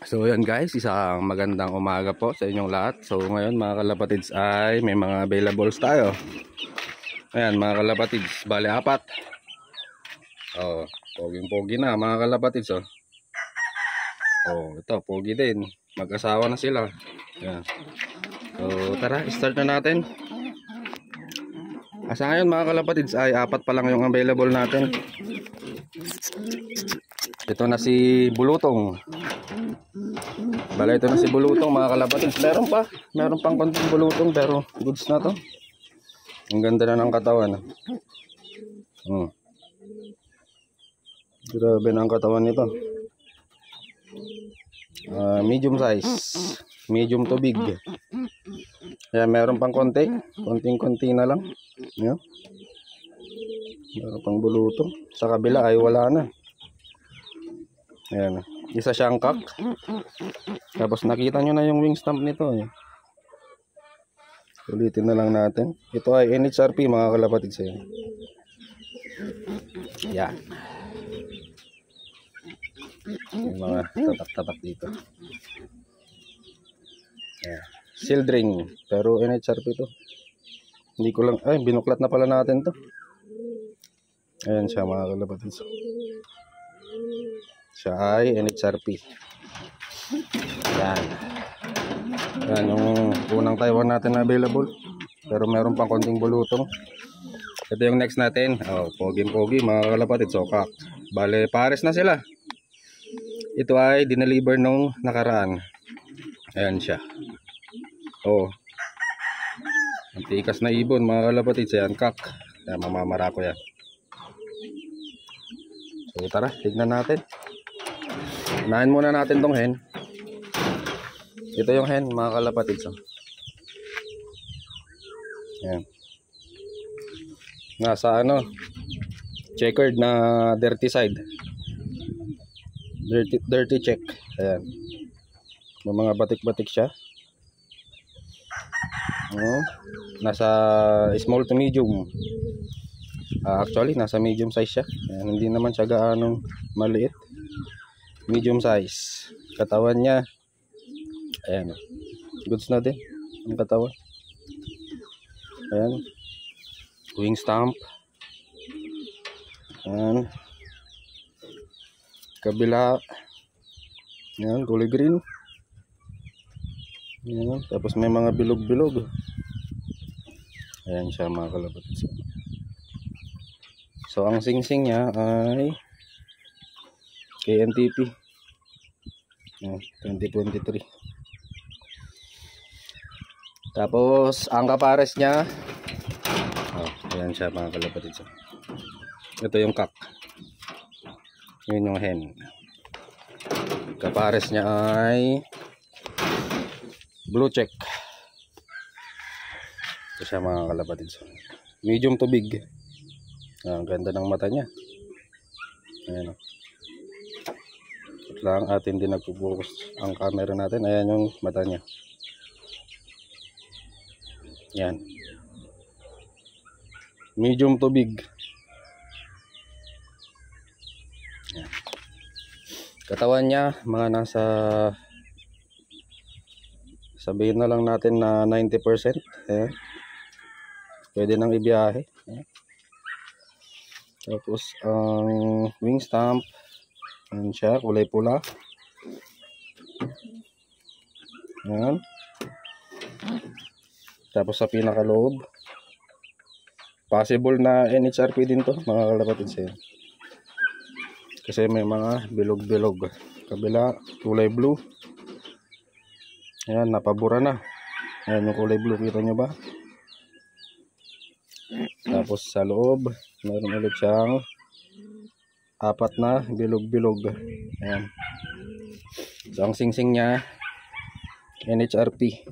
So yan guys, isang magandang umaga po sa inyong lahat. So ngayon mga kalapatids ay may mga availables tayo. Ayan mga kalapatids, bali apat. Oh, poging-pogi na mga kalapatids oh. Oh, ito pogi din. Mag-asawa na sila. Ayan. So tara, start na natin. Asa ngayon mga kalapatids ay apat pa lang yung available natin. Ito na si Bulutong. Bala ito na si Bulutong mga kalapatids. Meron pang konting bulutong pero goods na to. Ang ganda na ng katawan. Grabe na ang katawan nito. Medium size. Medium to big. Kaya meron pang konti. Konting-konti na lang. Yan. Meron pang bulutong. Sa kabila ay wala na. Ayan. Isa siyang cock. Tapos nakita nyo na yung wing stamp nito. Ulitin na lang natin. Ito ay NHRP mga kalapatids. Yan. Yung mga tatak-tatak dito. Ayan. Sealed ring. Pero NHRP to. Hindi ko lang. Ay, binuklat na pala natin to. Ayan siya mga kalapatids. Siya ay NHRP. Yan. Yan yung unang Taiwan natin na available. Pero meron pang konting bulutong. Ito yung next natin. Oh, pogi-pogi mga kalapatid. So, kak. Bale, pares na sila. Ito ay dineliver nung nakaraan. Ayan siya. Oh. Ang tikas na ibon mga kalapatid. Ayan, kak. Ayan, mamamara ko yan. So, tara. Tignan natin. Unahin muna natin tong hen. Ito yung hen mga kalapatids. Ayan. Nasa checkered na dirty side. Dirty check. Ayan. May mga batik-batik siya. Nasa small to medium. Actually nasa medium size siya. Ayan, hindi naman siya gaano maliit. Medium size. Katawan niya. Ayan. Goods na din. Ang katawan. Ayan. Wing stamp. Ayan. Kabila. Ayan. Kulay green. Ayan. Tapos may mga bilog-bilog. Ayan siya mga kalapatids. So ang sing-sing niya ay KNTP 2023. Tapos ang kapares niya ayan siya mga kalapatids. Ito yung cock. Yun yung hen. Kapares niya ay blue check. Ito siya mga kalapatids. Medium to big. Ang ganda ng mata niya. Ayan o. Lang atin din nagpo-focus ang camera natin. Ayan yung mata niya. Yan. Medium to big. Yan. Katawan niya mga nasa, sabihin na lang natin na 90%. Ayan. Pwede nang ibiyahe. Ayan. Tapos ang wing stamp, ayan siya, kulay pula. Ayan. Tapos sa pinakaloob, possible na NHRP din to mga kalapatids. Kasi may mga bilog-bilog. Kabila, kulay blue. Ayan, napabura na. Ayan yung kulay blue, kita nyo ba? Tapos sa loob, meron ulit siyang apat na bilog-bilog. Ayan. So ang sing-sing niya NHRP.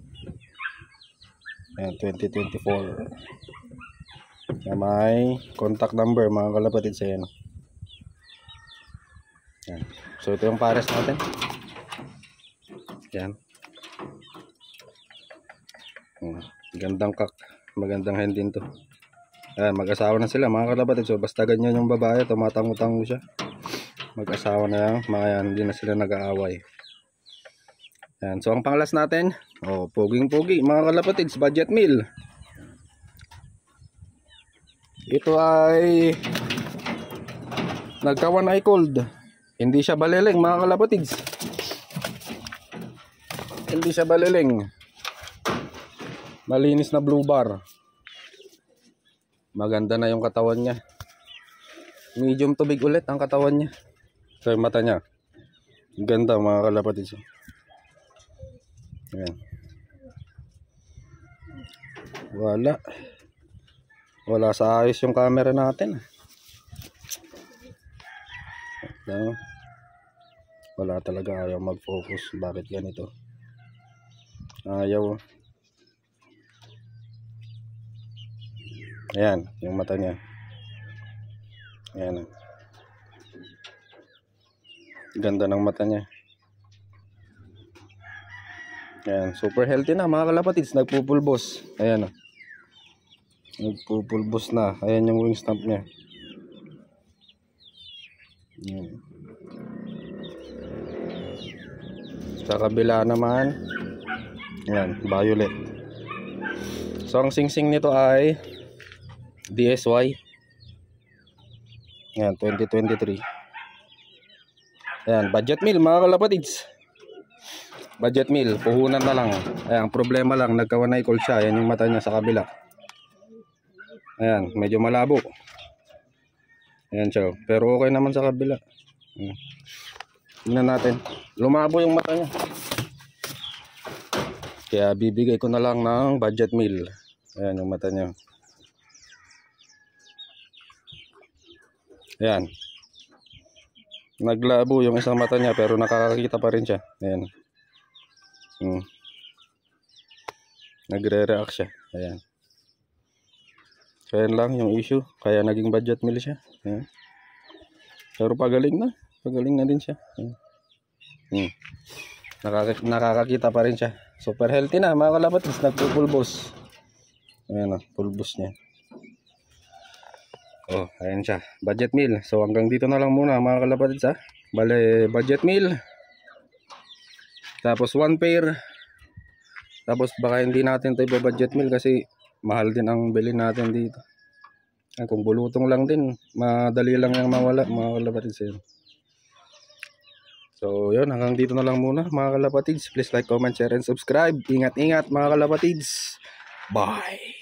Ayan, 2024. Na may contact number mga kalapatids. Ayan. Ayan. So ito yung pares natin. Ayan. Gandang kak. Magandang hen din to. Ayan, mag-asawa na sila mga kalapatids. So basta ganyan yung babae, tumatango-tango siya. Mag-asawa na yan, mga yan, hindi na sila nag-aaway. Yan. So ang panglas natin, poging-pogi mga kalapatids, budget meal. Ito ay nagkawan ay cold. Hindi siya baleleng mga kalapatids. Hindi siya baleleng. Malinis na blue bar. Maganda na yung katawan niya. Medium tubig ulit ang katawan niya. So yung mata niya. Ganda mga kalapatids. Ayan. Wala sa ayos yung camera natin. Wala talaga, ayaw mag-focus. Bakit ganito? Ayaw. Ayan, yung mata niya. Ayan. Ganda ng mata niya. Ayan, super healthy na mga kalapatids. Nagpupulbos. Ayan. Nagpupulbos na. Ayan yung wing stump niya. Ayan. Sa kabila naman, ayan, violet. So ang singsing nito ay DSY. Ayan, 2023. Ayan, budget meal mga kalapatids. Budget meal, puhunan na lang. Ayan, problema lang, nagkawanay cold siya. Ayan yung mata niya sa kabila. Ayan, medyo malabo. Ayan siya. Pero okay naman sa kabila. Ayan. Tingnan natin. Lumabo yung mata niya. Kaya bibigay ko na lang ng budget meal. Ayan yung mata niya. Ayan. Naglabo yung isang mata niya pero nakakakita pa rin siya. Ayan. Nagre-react siya. Ayan. Kaya lang yung issue. Kaya naging budget meal siya. Ayan. Pero pagaling na. Pagaling na din siya. Ayan. Nakakakita pa rin siya. Super healthy na mga kalapatids. Nagpupulbos. Ayan o. Pulbos niya. Ayan siya. Budget meal. So hanggang dito na lang muna mga kalapatids ha. Bale budget meal. Tapos 1 pair. Tapos baka hindi natin ito i-budget meal kasi mahal din ang bilhin natin dito. Kung bulutong lang din, madali lang yung mawala mga kalapatids. So yun, hanggang dito na lang muna mga kalapatids. Please like, comment, share, and subscribe. Ingat-ingat mga kalapatids. Bye!